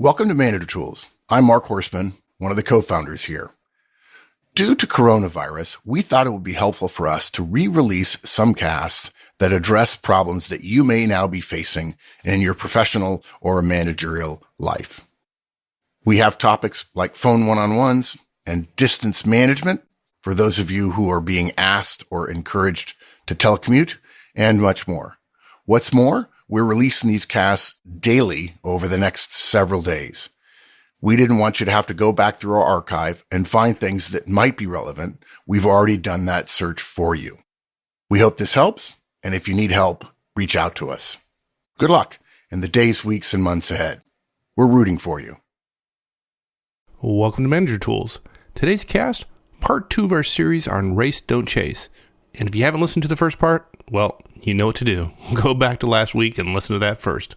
Welcome to Manager Tools. I'm Mark Horstman, one of the co-founders here. Due to coronavirus, we thought it would be helpful for us to re-release some casts that address problems that you may now be facing in your professional or managerial life. We have topics like phone one-on-ones and distance management for those of you who are being asked or encouraged to telecommute, and much more. What's more, we're releasing these casts daily over the next several days. We didn't want you to have to go back through our archive and find things that might be relevant. We've already done that search for you. We hope this helps, and if you need help, reach out to us. Good luck in the days, weeks, and months ahead. We're rooting for you. Welcome to Manager Tools. Today's cast, part 2 of our series on Race, Don't Chase. And if you haven't listened to the first part, well, you know what to do. Go back to last week and listen to that first.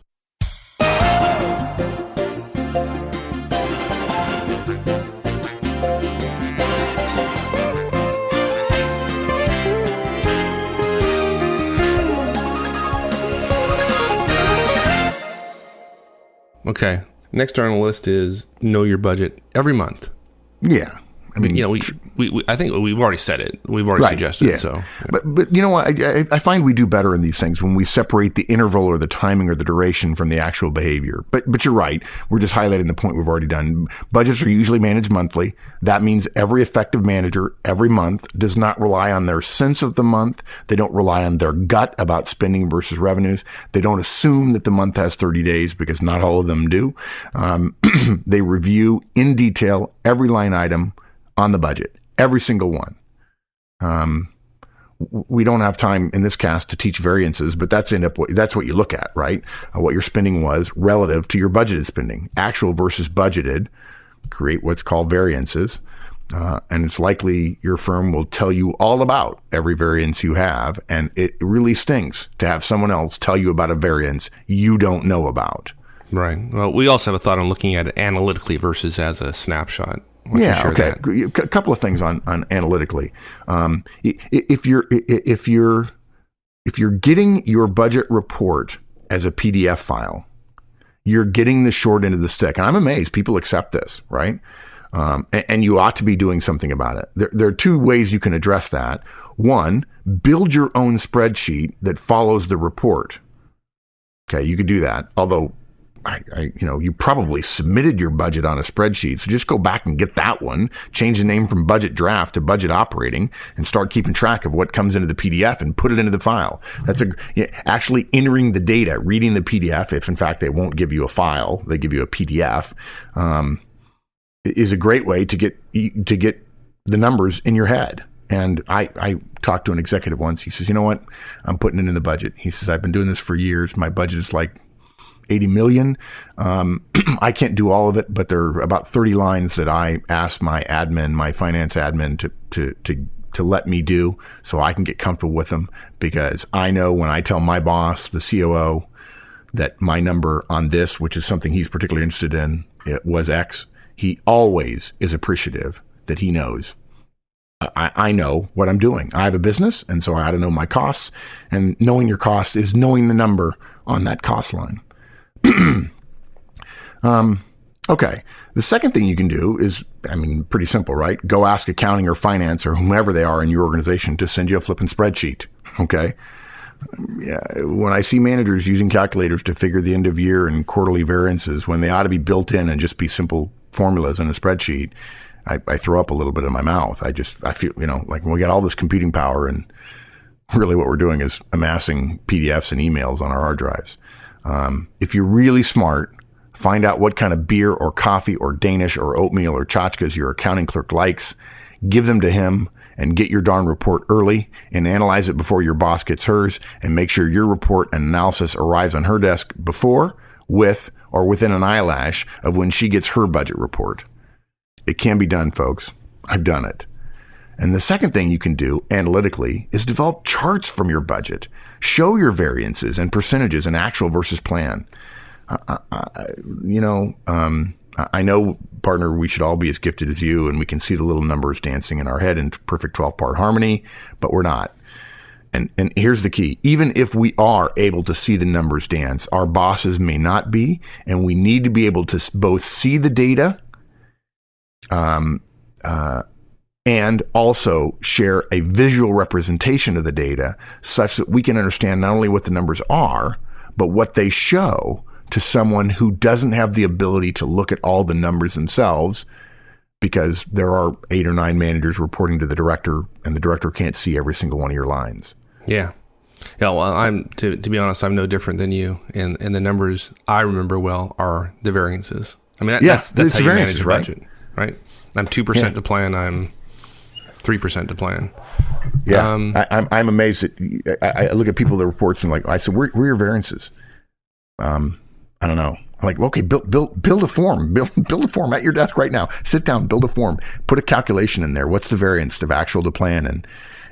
Okay, next on the list is know your budget every month. Yeah. I mean, I think we've already said it. We've already suggested it. So, yeah. But you know what? I find we do better in these things when we separate the interval or the timing or the duration from the actual behavior. But you're right. We're just highlighting the point we've already done. Budgets are usually managed monthly. That means every effective manager every month does not rely on their sense of the month. They don't rely on their gut about spending versus revenues. They don't assume that the month has 30 days because not all of them do. They review in detail every line item on the budget, every single one. We don't have time in this cast to teach variances, but that's what you look at, right? What your spending was relative to your budgeted spending, actual versus budgeted, create what's called variances. And it's likely your firm will tell you all about every variance you have. And it really stinks to have someone else tell you about a variance you don't know about. Right. Well, we also have a thought on looking at it analytically versus as a snapshot. Yeah. Okay. A couple of things on analytically. If you're getting your budget report as a PDF file, you're getting the short end of the stick. And I'm amazed people accept this, right? And you ought to be doing something about it. There are two ways you can address that. One, build your own spreadsheet that follows the report. Okay, you could do that. Although, you probably submitted your budget on a spreadsheet. So just go back and get that one, change the name from budget draft to budget operating, and start keeping track of what comes into the PDF and put it into the file. That's actually entering the data, reading the PDF. If in fact they won't give you a file, they give you a PDF, is a great way to get the numbers in your head. And I talked to an executive once. He says, you know what? I'm putting it in the budget. He says, I've been doing this for years. My budget is like 80 million. I can't do all of it, but there are about 30 lines that I asked my finance admin to let me do so I can get comfortable with them, because I know when I tell my boss, the COO, that my number on this, which is something he's particularly interested in, it was X, he always is appreciative that he knows. I know what I'm doing. I have a business, and so I ought to know my costs, and knowing your cost is knowing the number on that cost line. Okay. The second thing you can do is, pretty simple, right? Go ask accounting or finance or whomever they are in your organization to send you a flipping spreadsheet. Okay. Yeah. When I see managers using calculators to figure the end of year and quarterly variances when they ought to be built in and just be simple formulas in a spreadsheet, I throw up a little bit in my mouth. I feel, like when we got all this computing power, and really what we're doing is amassing PDFs and emails on our hard drives. If you're really smart, find out what kind of beer or coffee or Danish or oatmeal or tchotchkes your accounting clerk likes, give them to him, and get your darn report early and analyze it before your boss gets hers, and make sure your report and analysis arrives on her desk before, with, or within an eyelash of when she gets her budget report. It can be done, folks. I've done it. And the second thing you can do analytically is develop charts from your budget. Show your variances and percentages in actual versus plan. I know, partner, we should all be as gifted as you, and we can see the little numbers dancing in our head in perfect 12-part harmony, but we're not. And here's the key. Even if we are able to see the numbers dance, our bosses may not be, and we need to be able to both see the data and also share a visual representation of the data such that we can understand not only what the numbers are, but what they show to someone who doesn't have the ability to look at all the numbers themselves, because there are 8 or 9 managers reporting to the director, and the director can't see every single one of your lines. Yeah. Yeah. Well, I'm to be honest, I'm no different than you. And the numbers I remember well are the variances. I mean, that's how you manage a budget, right? I'm 2% to plan. I'm 3% to plan. Yeah. I'm amazed that I look at people that reports and I said, where are your variances? I don't know. I'm like, okay, build a form, build a form at your desk right now. Sit down, build a form, put a calculation in there. What's the variance of actual to plan?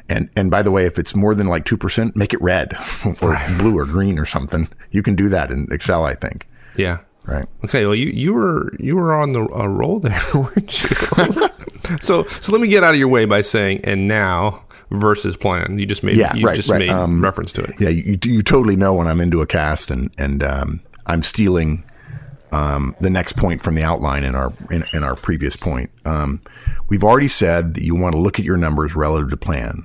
And by the way, if it's more than 2%, make it red or blue or green or something. You can do that in Excel, I think. Yeah. Right. Okay. Well, you were on the roll there, weren't you? So let me get out of your way by saying, and now versus plan. You just made made reference to it. Yeah. You totally know when I'm into a cast and I'm stealing the next point from the outline in our previous point. We've already said that you want to look at your numbers relative to plan.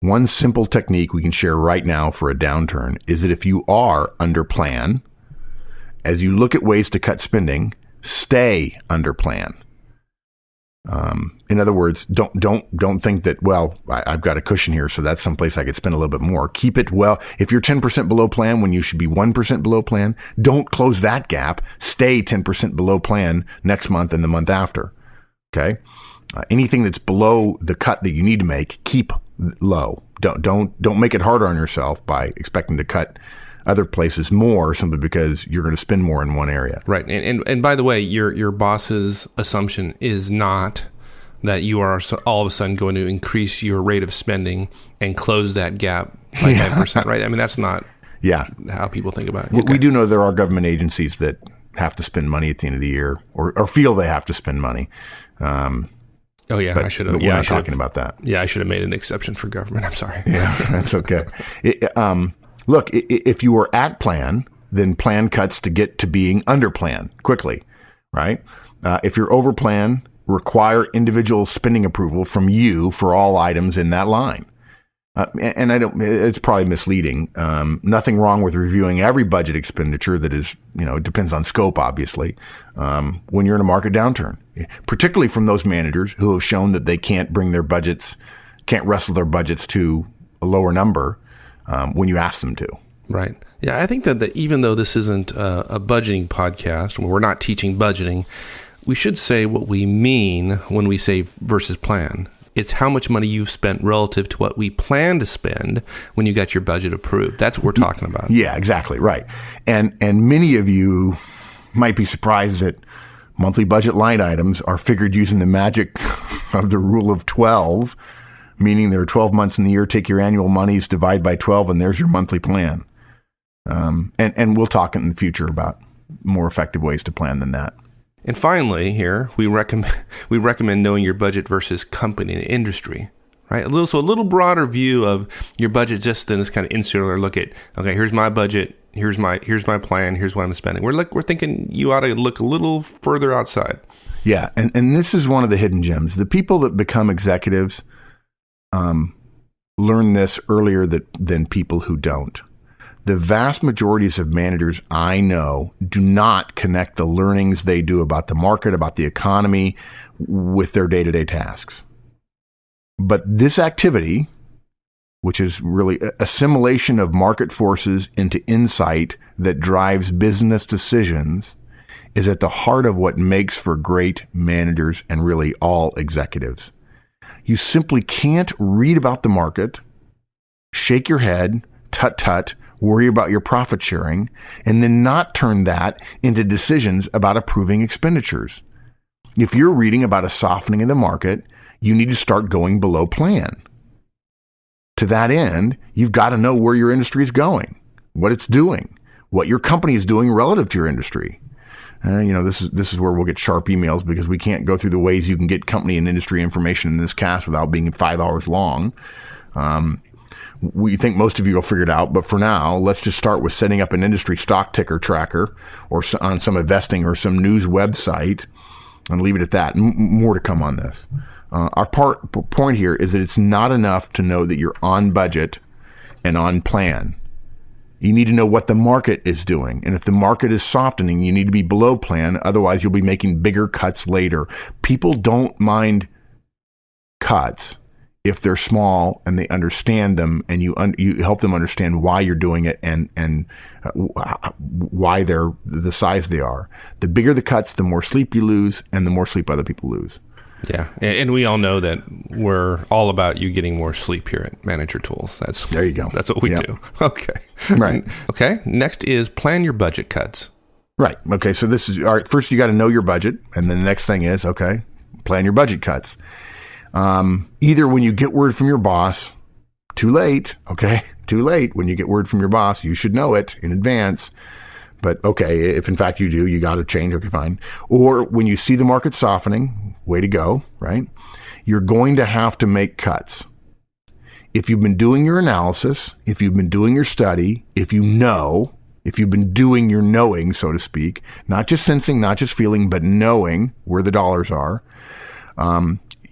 One simple technique we can share right now for a downturn is that if you are under plan, as you look at ways to cut spending, stay under plan. In other words, don't think that, well, I've got a cushion here, so that's someplace I could spend a little bit more. Keep it well. If you're 10% below plan when you should be 1% below plan, don't close that gap. Stay 10% below plan next month and the month after. Okay. Anything that's below the cut that you need to make, keep low. Don't make it harder on yourself by expecting to cut other places more simply because you're going to spend more in one area. Right. And by the way, your boss's assumption is not that you are all of a sudden going to increase your rate of spending and close that gap by 10%, right? I mean, that's not how people think about it. Okay. We do know there are government agencies that have to spend money at the end of the year or feel they have to spend money. I should have. We're not talking about that. Yeah, I should have made an exception for government. I'm sorry. Yeah, that's okay. Look, if you were at plan, then plan cuts to get to being under plan quickly, right? If you're over plan, require individual spending approval from you for all items in that line. And it's probably misleading. Nothing wrong with reviewing every budget expenditure that is, it depends on scope, obviously, when you're in a market downturn, particularly from those managers who have shown that they can't wrestle their budgets to a lower number when you ask them to. Right. Yeah, I think that even though this isn't a budgeting podcast, we're not teaching budgeting, we should say what we mean when we say versus plan. It's how much money you've spent relative to what we plan to spend when you got your budget approved. That's what we're talking about. Yeah, exactly. Right. And many of you might be surprised that monthly budget line items are figured using the magic of the rule of 12, meaning there are 12 months in the year. Take your annual monies, divide by 12, and there's your monthly plan. And we'll talk in the future about more effective ways to plan than that. And finally, here we recommend knowing your budget versus company and industry, right? A little broader view of your budget, just in this kind of insular look at, okay, here's my budget, here's my plan, here's what I'm spending. We're thinking you ought to look a little further outside. Yeah, and this is one of the hidden gems. The people that become executives learn this earlier than people who don't. The vast majorities of managers I know do not connect the learnings they do about the market, about the economy, with their day-to-day tasks. But this activity, which is really assimilation of market forces into insight that drives business decisions, is at the heart of what makes for great managers and really all executives. You simply can't read about the market, shake your head, tut-tut, worry about your profit sharing, and then not turn that into decisions about approving expenditures. If you're reading about a softening of the market, you need to start going below plan. To that end, you've got to know where your industry is going, what it's doing, what your company is doing relative to your industry. This is where we'll get sharp emails because we can't go through the ways you can get company and industry information in this cast without being 5 hours long. We think most of you will figure it out, but for now, let's just start with setting up an industry stock ticker tracker or on some investing or some news website and leave it at that. More to come on this. Our point here is that it's not enough to know that you're on budget and on plan. You need to know what the market is doing. And if the market is softening, you need to be below plan. Otherwise, you'll be making bigger cuts later. People don't mind cuts if they're small and they understand them, and you help them understand why you're doing it and why they're the size they are. The bigger the cuts, the more sleep you lose, and the more sleep other people lose. Yeah, and we all know that we're all about you getting more sleep here at Manager Tools. There you go. That's what we do. Okay. Right. Okay. Next is plan your budget cuts. Right. Okay. So this is all right. First, you got to know your budget, and then the next thing is plan your budget cuts. Either when you get word from your boss, too late. When you get word from your boss, you should know it in advance. But okay, if in fact you do, you got to change. Okay, fine. Or when you see the market softening, way to go, right? You're going to have to make cuts. If you've been doing your analysis, if you've been doing your study, if you've been doing your knowing, so to speak, not just sensing, not just feeling, but knowing where the dollars are,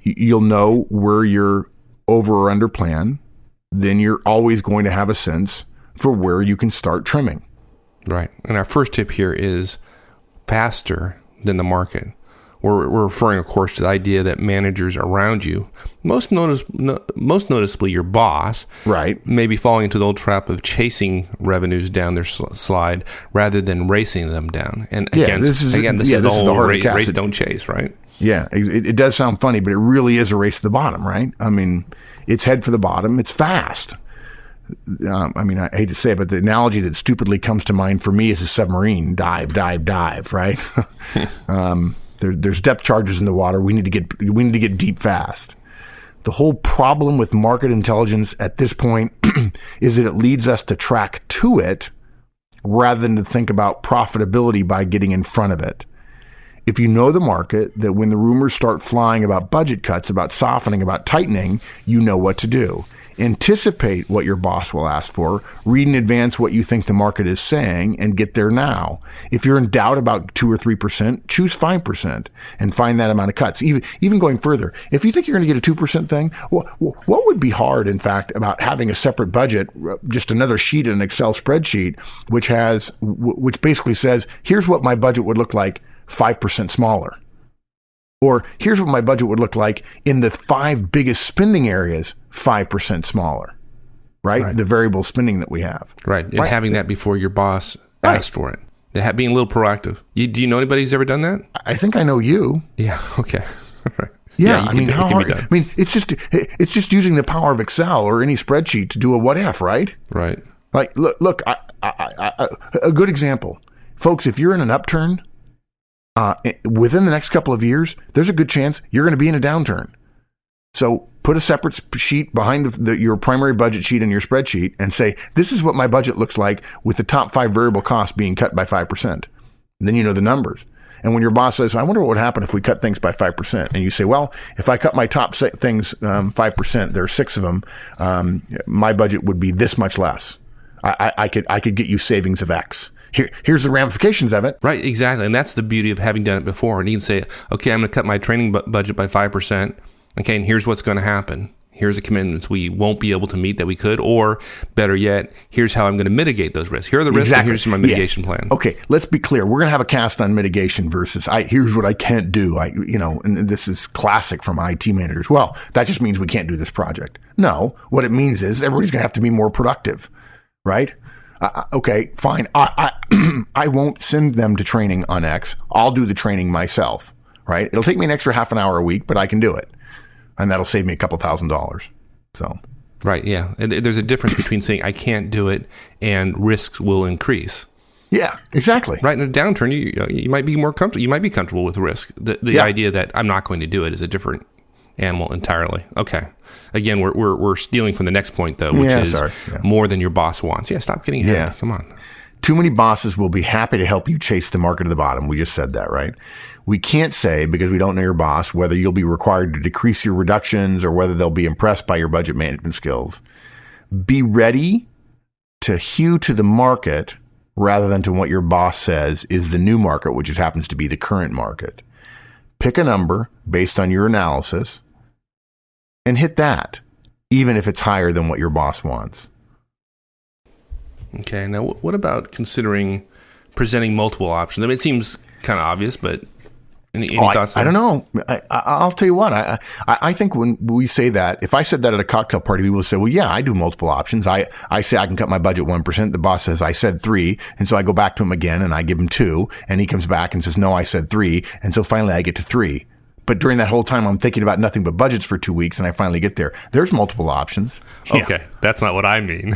you'll know where you're over or under plan. Then you're always going to have a sense for where you can start trimming. Right. And our first tip here is faster than the market. We're referring, of course, to the idea that managers around you, most noticeably your boss, right, may be falling into the old trap of chasing revenues down their slide rather than racing them down. And this is the whole race don't chase, right? Yeah, it does sound funny, but it really is a race to the bottom, right? I mean, it's head for the bottom. It's fast. I hate to say it, but the analogy that stupidly comes to mind for me is a submarine. Dive, right? There's depth charges in the water. We need to get deep fast. The whole problem with market intelligence at this point is that it leads us to track to it rather than to think about profitability by getting in front of it. If you know the market, that when the rumors start flying about budget cuts, about softening, about tightening, you know what to do. Anticipate what your boss will ask for, read in advance what you think the market is saying, and get there now. If you're in doubt about 2 or 3%, choose 5% and find that amount of cuts. Even going further, if you think you're going to get a 2% thing, what would be hard, in fact, about having a separate budget, just another sheet in an Excel spreadsheet, which basically says, here's what my budget would look like 5% smaller. Or here's what my budget would look like in the 5 biggest spending areas, 5% smaller, right? The variable spending that we have. Right. And having that before your boss asked for it. Being a little proactive. Do you know anybody who's ever done that? I think I know you. Yeah. Okay. Right. Yeah. How hard? I mean, it's just using the power of Excel or any spreadsheet to do a what if, right? Right. Like, look, a good example. Folks, if you're in an upturn, within the next couple of years, there's a good chance you're going to be in a downturn. So put a separate sheet behind your primary budget sheet in your spreadsheet and say, this is what my budget looks like with the top 5 variable costs being cut by 5%. And then you know the numbers. And when your boss says, I wonder what would happen if we cut things by 5%. And you say, well, if I cut my top things 5%, there are 6 of them, my budget would be this much less. I could get you savings of X. Here's the ramifications of it. Right, exactly. And that's the beauty of having done it before. And you can say, okay, I'm going to cut my training budget by 5%. Okay, and here's what's going to happen. Here's the commitments we won't be able to meet that we could. Or better yet, here's how I'm going to mitigate those risks. Here are the risks, and here's my mitigation plan. Okay, let's be clear. We're going to have a cast on mitigation versus here's what I can't do. And this is classic from IT managers. Well, that just means we can't do this project. No, what it means is everybody's going to have to be more productive, right? Okay, fine. I won't send them to training on X. I'll do the training myself, right? It'll take me an extra half an hour a week, but I can do it. And that'll save me a couple $1,000s. So, right, yeah. And there's a difference between saying I can't do it and risks will increase. Yeah, exactly. Right, in a downturn, you might be more comfortable. You might be comfortable with risk. The idea that I'm not going to do it is a different animal entirely. Okay. Again, we're stealing from the next point, though, which is more than your boss wants. Yeah, stop getting ahead. Yeah. Come on. Too many bosses will be happy to help you chase the market to the bottom. We just said that, right? We can't say, because we don't know your boss, whether you'll be required to decrease your reductions or whether they'll be impressed by your budget management skills. Be ready to hew to the market rather than to what your boss says is the new market, which just happens to be the current market. Pick a number based on your analysis and hit that, even if it's higher than what your boss wants. Okay. Now, what about considering presenting multiple options? I mean, it seems kind of obvious, but any thoughts? I don't know. I'll tell you what. I think when we say that, if I said that at a cocktail party, people will say, well, yeah, I do multiple options. I say I can cut my budget 1%. The boss says I said 3. And so I go back to him again and I give him 2. And he comes back and says, no, I said 3. And so finally I get to 3. But during that whole time, I'm thinking about nothing but budgets for 2 weeks, and I finally get there. There's multiple options. Okay, that's not what I mean.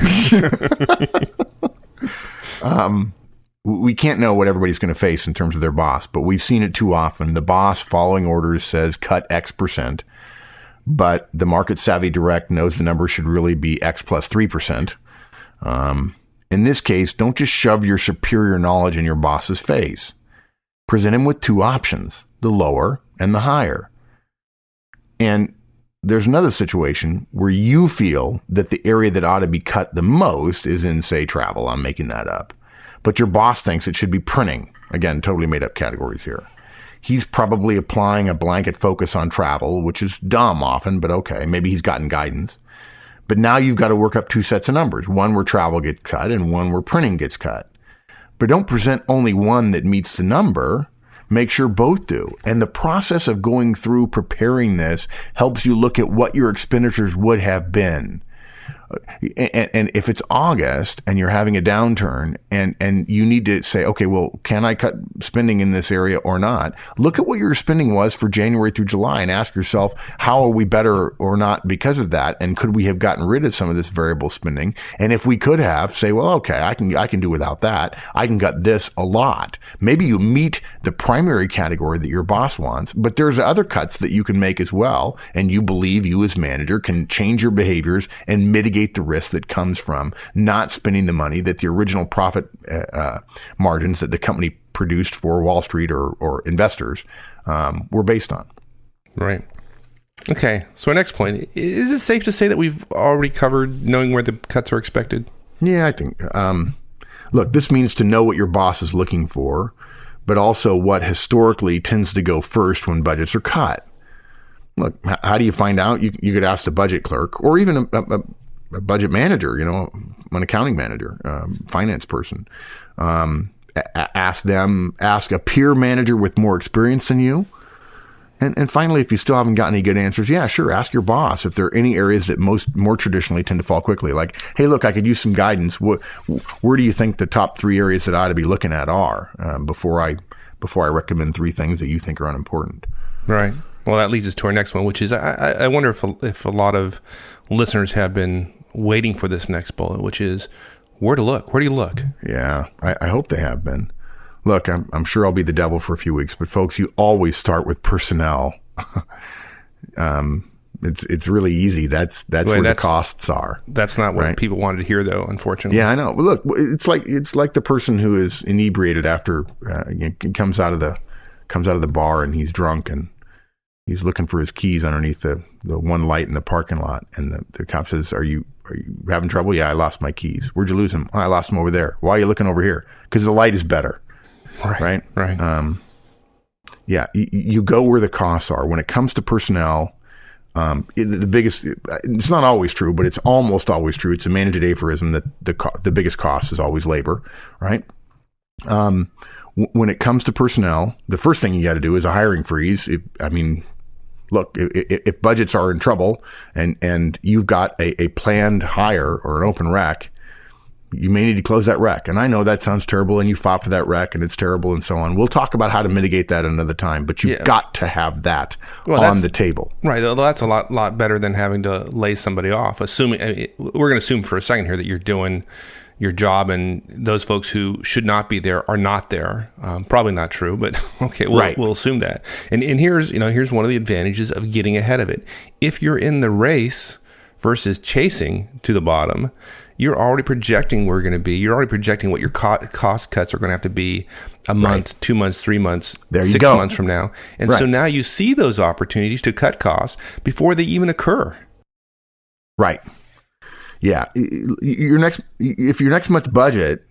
We can't know what everybody's going to face in terms of their boss, but we've seen it too often. The boss following orders says cut X%, but the market savvy direct knows the number should really be X plus 3%. In this case, don't just shove your superior knowledge in your boss's face. Present him with 2 options, the lower and the higher. And there's another situation where you feel that the area that ought to be cut the most is in, say, travel. I'm making that up. But your boss thinks it should be printing. Again, totally made up categories here. He's probably applying a blanket focus on travel, which is dumb often, but okay, maybe he's gotten guidance. But now you've got to work up 2 sets of numbers, one where travel gets cut and one where printing gets cut. But don't present only one that meets the number. Make sure both do. And the process of going through preparing this helps you look at what your expenditures would have been. And if it's August and you're having a downturn and you need to say, okay, well, can I cut spending in this area or not? Look at what your spending was for January through July and ask yourself, how are we better or not because of that? And could we have gotten rid of some of this variable spending? And if we could have, say, well, okay, I can do without that. I can cut this a lot. Maybe you meet the primary category that your boss wants, but there's other cuts that you can make as well. And you believe you as manager can change your behaviors and mitigate the risk that comes from not spending the money that the original profit margins that the company produced for Wall Street or investors were based on. Right. Okay. So our next point, is it safe to say that we've already covered knowing where the cuts are expected? Yeah, I think. Look, this means to know what your boss is looking for, but also what historically tends to go first when budgets are cut. Look, how do you find out? You could ask the budget clerk or even a budget manager, an accounting manager, finance person. Ask a peer manager with more experience than you. And finally, if you still haven't gotten any good answers, yeah, sure, ask your boss if there are any areas that more traditionally tend to fall quickly. Like, hey, look, I could use some guidance. Where do you think the top 3 areas that I ought to be looking at are before I recommend 3 things that you think are unimportant? Right. Well, that leads us to our next one, which is I wonder if a lot of listeners have been waiting for this next bullet, which is where to look. Where do you look? Yeah, I hope they have been. Look, I'm sure I'll be the devil for a few weeks, but folks, you always start with personnel. It's really easy. That's where the costs are. That's not what people wanted to hear, though, unfortunately. Yeah, I know. Look, it's like the person who is inebriated after comes out of the bar and he's drunk and he's looking for his keys underneath the one light in the parking lot, and the cop says, "Are you having trouble?" "Yeah, I lost my keys." "Where'd you lose them?" "Oh, I lost them over there." "Why are you looking over here?" "Because the light is better." Right. Yeah, you go where the costs are. When it comes to personnel, the biggest, it's not always true, but it's almost always true. It's a managed aphorism that the biggest cost is always labor, right? When it comes to personnel, the first thing you got to do is a hiring freeze. Look, if budgets are in trouble and you've got a planned hire or an open rec, you may need to close that rec. And I know that sounds terrible and you fought for that rec and it's terrible and so on. We'll talk about how to mitigate that another time, but you've got to have that on the table. Right. Well, that's a lot better than having to lay somebody off. We're going to assume for a second here that you're doing your job and those folks who should not be there are not there. Probably not true, but okay, we'll assume that. And here's one of the advantages of getting ahead of it. If you're in the race versus chasing to the bottom, you're already projecting where you're going to be. You're already projecting what your cost cuts are going to have to be a month, 2 months, 3 months, 6 months from now. And so now you see those opportunities to cut costs before they even occur. Right. Yeah. If your next month's budget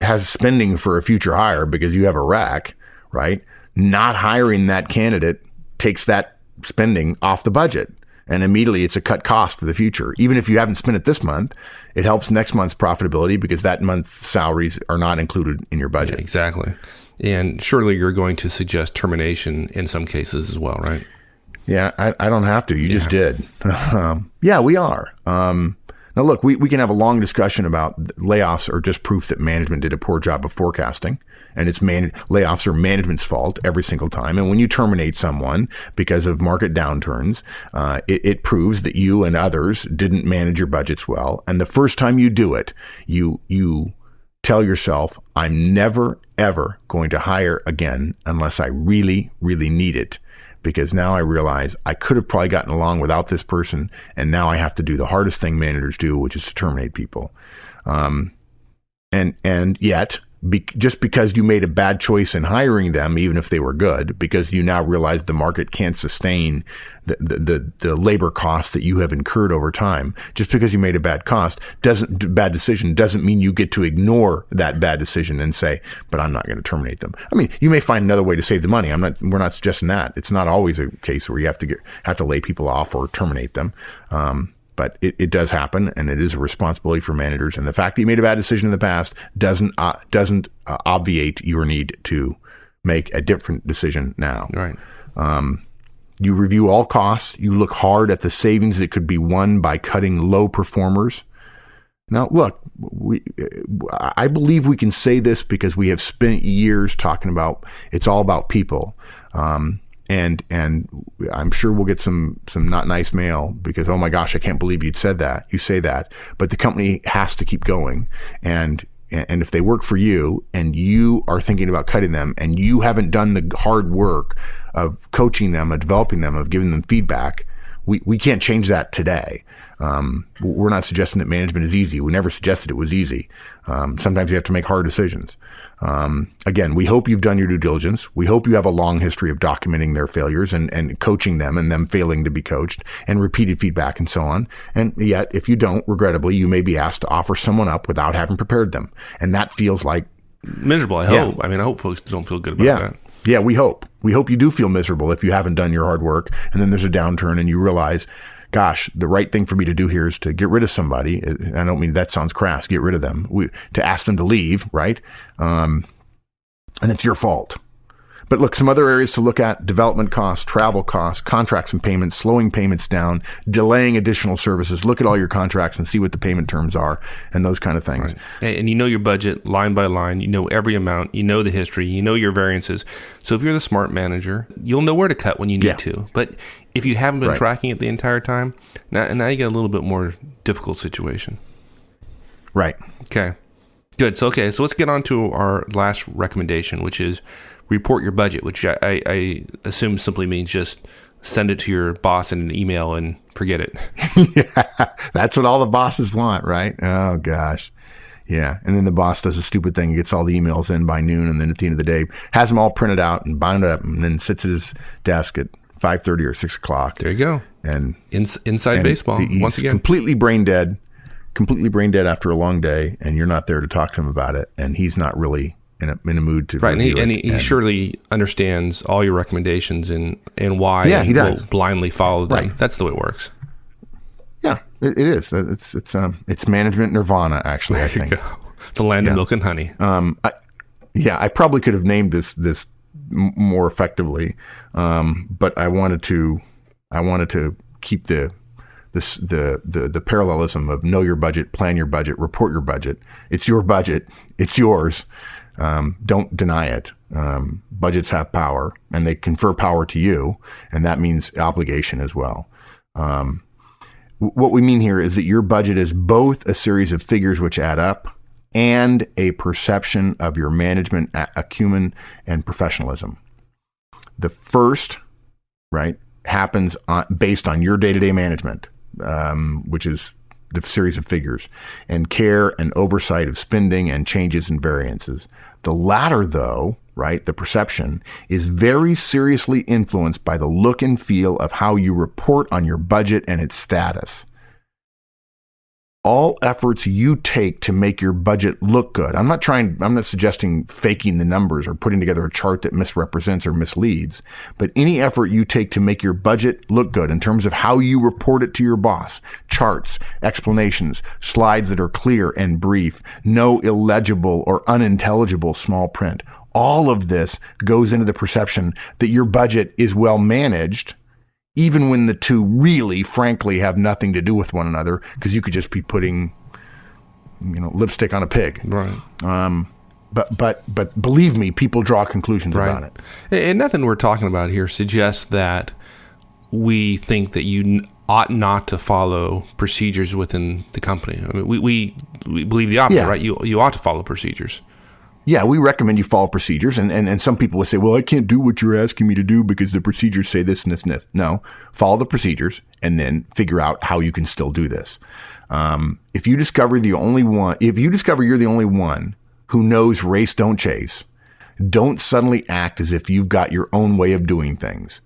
has spending for a future hire because you have a rec, right? Not hiring that candidate takes that spending off the budget. And immediately it's a cut cost for the future. Even if you haven't spent it this month, it helps next month's profitability because that month's salaries are not included in your budget. Yeah, exactly. And surely you're going to suggest termination in some cases as well, right? Yeah, I don't have to. You just did. Yeah, we are. Now, look, we can have a long discussion about layoffs are just proof that management did a poor job of forecasting, and layoffs are management's fault every single time. And when you terminate someone because of market downturns, it proves that you and others didn't manage your budgets well. And the first time you do it, you tell yourself, I'm never, ever going to hire again unless I really, really need it. Because now I realize I could have probably gotten along without this person, and now I have to do the hardest thing managers do, which is to terminate people. And yet, just because you made a bad choice in hiring them, even if they were good, because you now realize the market can't sustain the labor costs that you have incurred over time, just because you made a bad decision doesn't mean you get to ignore that bad decision and say, but I'm not going to terminate them. I mean, you may find another way to save the money. We're not suggesting that. It's not always a case where you have to lay people off or terminate them. But it does happen, and it is a responsibility for managers. And the fact that you made a bad decision in the past doesn't obviate your need to make a different decision now. Right. You review all costs. You look hard at the savings that could be won by cutting low performers. Now, look, I believe we can say this because we have spent years talking about it's all about people. And I'm sure we'll get some not nice mail because, oh my gosh, I can't believe you say that. But the company has to keep going. And if they work for you and you are thinking about cutting them and you haven't done the hard work of coaching them, of developing them, of giving them feedback, we can't change that today. We're not suggesting that management is easy. We never suggested it was easy. Sometimes you have to make hard decisions. Again, we hope you've done your due diligence. We hope you have a long history of documenting their failures and coaching them and them failing to be coached and repeated feedback and so on. And yet, if you don't, regrettably, you may be asked to offer someone up without having prepared them. And that feels like miserable. I hope. I mean, I hope folks don't feel good about that. Yeah, we hope. We hope you do feel miserable if you haven't done your hard work. And then there's a downturn and you realize, gosh, the right thing for me to do here is to get rid of somebody. I don't mean that sounds crass, get rid of them, to ask them to leave, right? And it's your fault. But look, some other areas to look at: development costs, travel costs, contracts and payments, slowing payments down, delaying additional services. Look at all your contracts and see what the payment terms are and those kind of things. Right. And you know your budget line by line. You know every amount. You know the history. You know your variances. So if you're the smart manager, you'll know where to cut when you need to. But if you haven't been tracking it the entire time, now you get a little bit more difficult situation. Right. Okay. Good. So let's get on to our last recommendation, which is report your budget, which I assume simply means just send it to your boss in an email and forget it. Yeah, that's what all the bosses want, right? Oh, gosh. Yeah. And then the boss does a stupid thing. He gets all the emails in by noon, and then at the end of the day, has them all printed out and bound up, and then sits at his desk at 5:30 or 6 o'clock. There you go. And inside baseball, once again. Completely brain dead after a long day, and you're not there to talk to him about it, and he's not really in a mood to right, and he surely understands all your recommendations and why he does. Will blindly follow them. Right. That's the way it works. Yeah, it is. It's management nirvana, actually. I think the land of milk and honey. I probably could have named this more effectively, but I wanted to keep the parallelism of know your budget, plan your budget, report your budget. It's your budget. It's yours. Don't deny it. Budgets have power, and they confer power to you, and that means obligation as well. What we mean here is that your budget is both a series of figures which add up and a perception of your management acumen and professionalism. The first, happens based on your day-to-day management, which is the series of figures, and care and oversight of spending and changes and variances. The latter, though, the perception, is very seriously influenced by the look and feel of how you report on your budget and its status. all efforts you take to make your budget look good. I'm not suggesting faking the numbers or putting together a chart that misrepresents or misleads, but any effort you take to make your budget look good in terms of how you report it to your boss, charts, explanations, slides that are clear and brief, no illegible or unintelligible small print. All of this goes into the perception that your budget is well managed, even when the two really, frankly, have nothing to do with one another, because you could just be putting, lipstick on a pig. Right. But believe me, people draw conclusions about it. And nothing we're talking about here suggests that we think that you ought not to follow procedures within the company. I mean, we believe the opposite, right? You ought to follow procedures. Yeah, we recommend you follow procedures, and some people will say, well, I can't do what you're asking me to do because the procedures say this and this and this. No, follow the procedures and then figure out how you can still do this. If you discover you're the only one who knows race don't chase, don't suddenly act as if you've got your own way of doing things.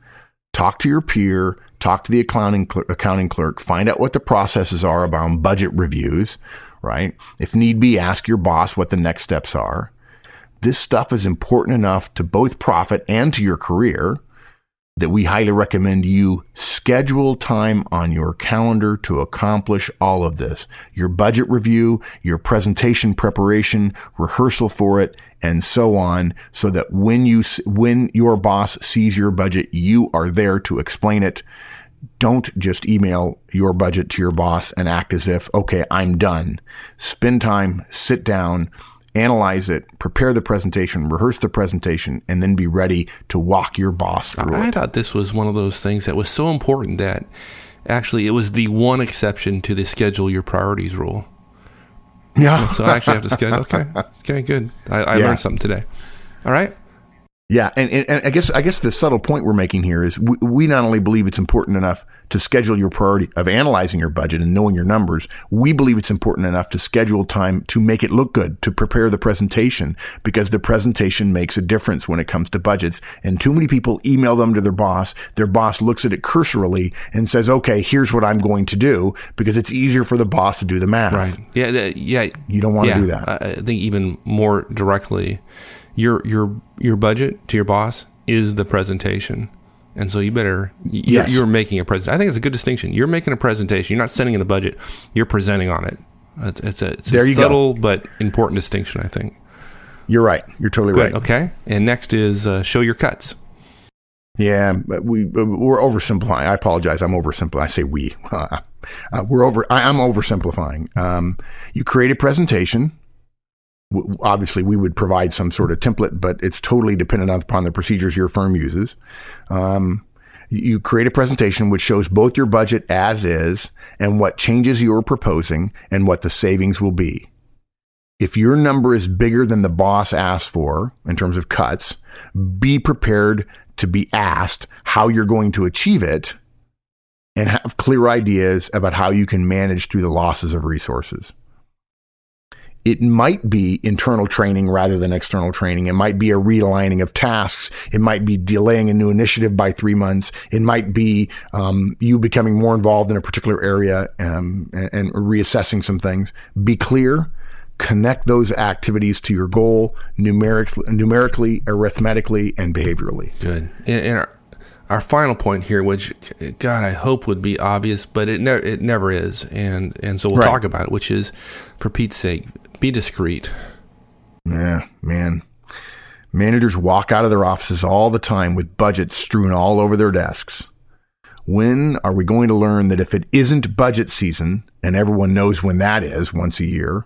Talk to your peer, talk to the accounting clerk, find out what the processes are about budget reviews, right? If need be, ask your boss what the next steps are. This stuff is important enough to both profit and to your career that we highly recommend you schedule time on your calendar to accomplish all of this. Your budget review, your presentation preparation, rehearsal for it, and so on, so that when your boss sees your budget, you are there to explain it. Don't just email your budget to your boss and act as if, okay, I'm done. Spend time, sit down, analyze it, prepare the presentation, rehearse the presentation, and then be ready to walk your boss through it. I thought this was one of those things that was so important that actually it was the one exception to the schedule your priorities rule. Yeah. So I actually have to schedule. Okay, good. I learned something today. All right. Yeah, and I guess the subtle point we're making here is we not only believe it's important enough to schedule your priority of analyzing your budget and knowing your numbers, we believe it's important enough to schedule time to make it look good, to prepare the presentation, because the presentation makes a difference when it comes to budgets. And too many people email them to their boss looks at it cursorily and says, okay, here's what I'm going to do, because it's easier for the boss to do the math. Right. Yeah. You don't want to do that. I think even more directly, your budget to your boss is the presentation, and so you better you're making a presentation. I think it's a good distinction. You're making a presentation. You're not sending in a budget. You're presenting on it. It's a subtle but important distinction, I think. You're right. You're totally right. Okay. And next is show your cuts. Yeah, we're oversimplifying. I apologize. I'm oversimplifying. I say we. I'm oversimplifying. You create a presentation. Obviously, we would provide some sort of template, but it's totally dependent upon the procedures your firm uses. You create a presentation which shows both your budget as is and what changes you're proposing and what the savings will be. If your number is bigger than the boss asked for in terms of cuts, be prepared to be asked how you're going to achieve it and have clear ideas about how you can manage through the losses of resources. It might be internal training rather than external training. It might be a realigning of tasks. It might be delaying a new initiative by 3 months. It might be you becoming more involved in a particular area and reassessing some things. Be clear. Connect those activities to your goal numerically, arithmetically, and behaviorally. Good. And our final point here, which, God, I hope would be obvious, but it never is. And so we'll talk about it, which is, for Pete's sake, be discreet. Yeah, man. Managers walk out of their offices all the time with budgets strewn all over their desks. When are we going to learn that if it isn't budget season, and everyone knows when that is once a year,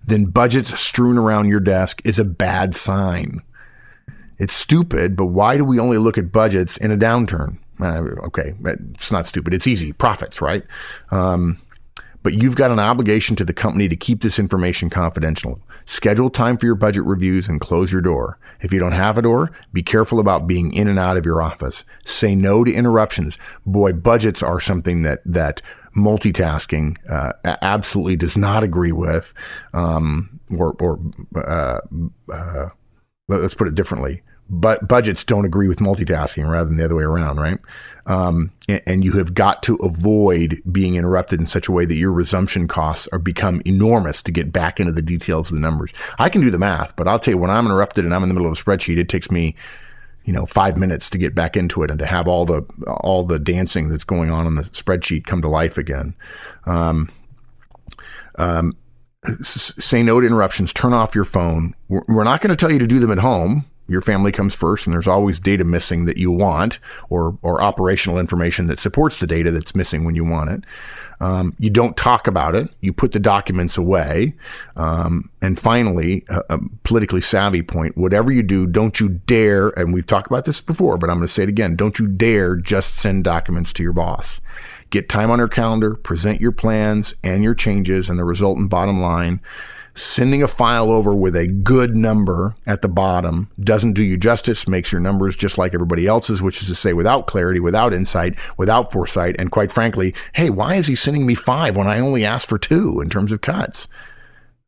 then budgets strewn around your desk is a bad sign? It's stupid, but why do we only look at budgets in a downturn? Okay, it's not stupid. It's easy. Profits, right? But you've got an obligation to the company to keep this information confidential. Schedule time for your budget reviews and close your door. If you don't have a door, be careful about being in and out of your office. Say no to interruptions. Boy, budgets are something that multitasking absolutely does not agree with. Let's put it differently. but budgets don't agree with multitasking rather than the other way around, right? And you have got to avoid being interrupted in such a way that your resumption costs are become enormous to get back into the details of the numbers. I can do the math, but I'll tell you, when I'm interrupted and I'm in the middle of a spreadsheet, it takes me 5 minutes to get back into it and to have all the dancing that's going on in the spreadsheet come to life again. Say no to interruptions. Turn off your phone. We're not going to tell you to do them at home. Your family comes first, and there's always data missing that you want, or operational information that supports the data that's missing when you want it. You don't talk about it. You put the documents away. And finally, a politically savvy point, whatever you do, don't you dare, and we've talked about this before, but I'm going to say it again, don't you dare just send documents to your boss. Get time on her calendar, present your plans and your changes and the resultant bottom line. Sending a file over with a good number at the bottom doesn't do you justice, makes your numbers just like everybody else's, which is to say without clarity, without insight, without foresight, and quite frankly, hey, why is he sending me 5 when I only asked for 2 in terms of cuts?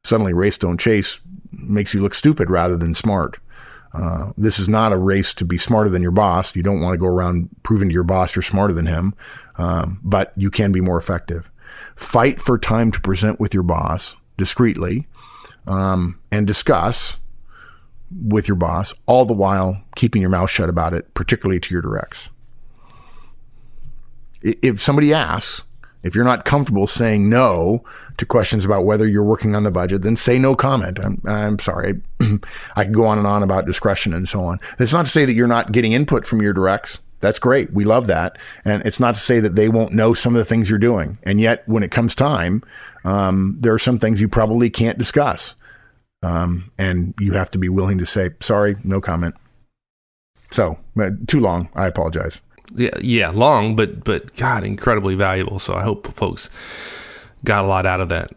Suddenly, race don't chase makes you look stupid rather than smart. This is not a race to be smarter than your boss. You don't want to go around proving to your boss you're smarter than him, but you can be more effective. Fight for time to present with your boss discreetly, and discuss with your boss, all the while keeping your mouth shut about it, particularly to your directs. If somebody asks, if you're not comfortable saying no to questions about whether you're working on the budget, then say no comment. I'm sorry. I can go on and on about discretion and so on. That's not to say that you're not getting input from your directs. That's great. We love that. And it's not to say that they won't know some of the things you're doing. And yet, when it comes time, there are some things you probably can't discuss. And you have to be willing to say, sorry, no comment. So, too long. I apologize. Yeah, long, but God, incredibly valuable. So I hope folks got a lot out of that.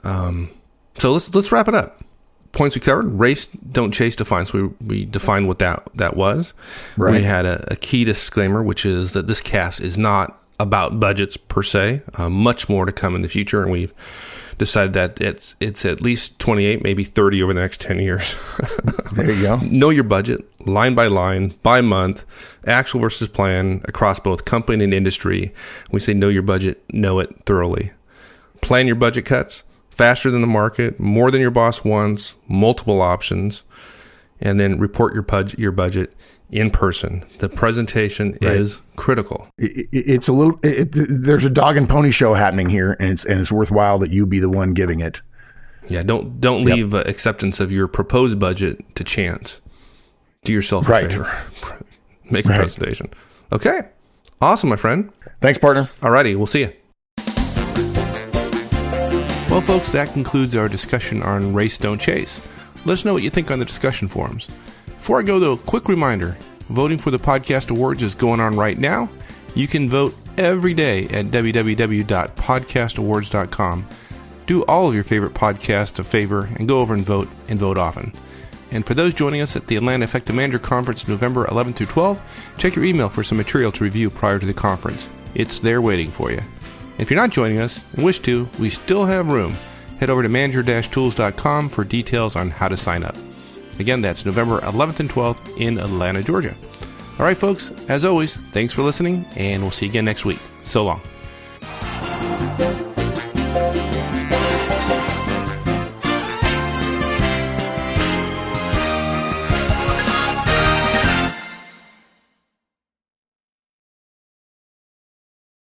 So let's wrap it up. Points we covered: race, don't chase, define. So we defined what that was. Right. We had a key disclaimer, which is that this cast is not about budgets per se. Much more to come in the future, and we've decided that it's at least 28, maybe 30 over the next 10 years. There you go. Know your budget, line by line, by month, actual versus plan across both company and industry. We say know your budget, know it thoroughly. Plan your budget cuts faster than the market, more than your boss wants, multiple options, and then report your budget in person. The presentation is critical. It's a little. There's a dog and pony show happening here, and it's worthwhile that you be the one giving it. Yeah, don't leave acceptance of your proposed budget to chance. Do yourself a favor. Make a presentation. Okay, awesome, my friend. Thanks, partner. Alrighty, we'll see you. Well, folks, that concludes our discussion on Race Don't Chase. Let us know what you think on the discussion forums. Before I go, though, a quick reminder. Voting for the podcast awards is going on right now. You can vote every day at www.podcastawards.com. Do all of your favorite podcasts a favor and go over and vote often. And for those joining us at the Atlanta Effective Manager Conference November 11 through 12, check your email for some material to review prior to the conference. It's there waiting for you. If you're not joining us and wish to, we still have room. Head over to manager-tools.com for details on how to sign up. Again, that's November 11th and 12th in Atlanta, Georgia. All right, folks, as always, thanks for listening, and we'll see you again next week. So long.